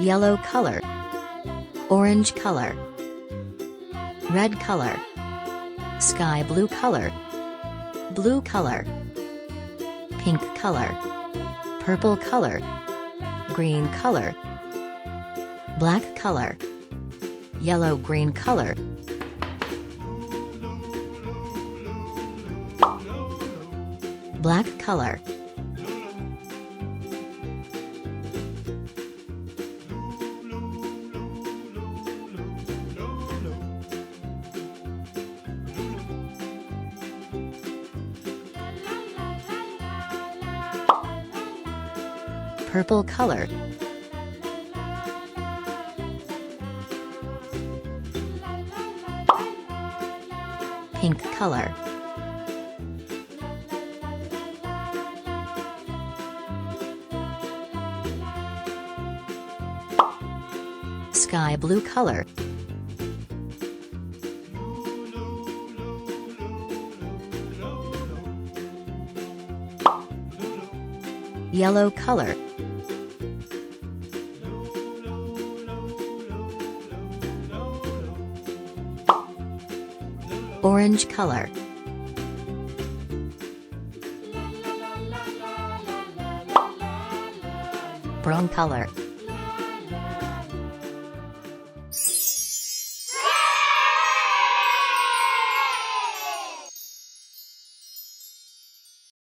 yellow color, orange color, red color, sky blue color, blue color, pink color, purple color, green color, black color, yellow green color, black color, purple color, pink color, sky blue color, yellow color, orange color, brown color.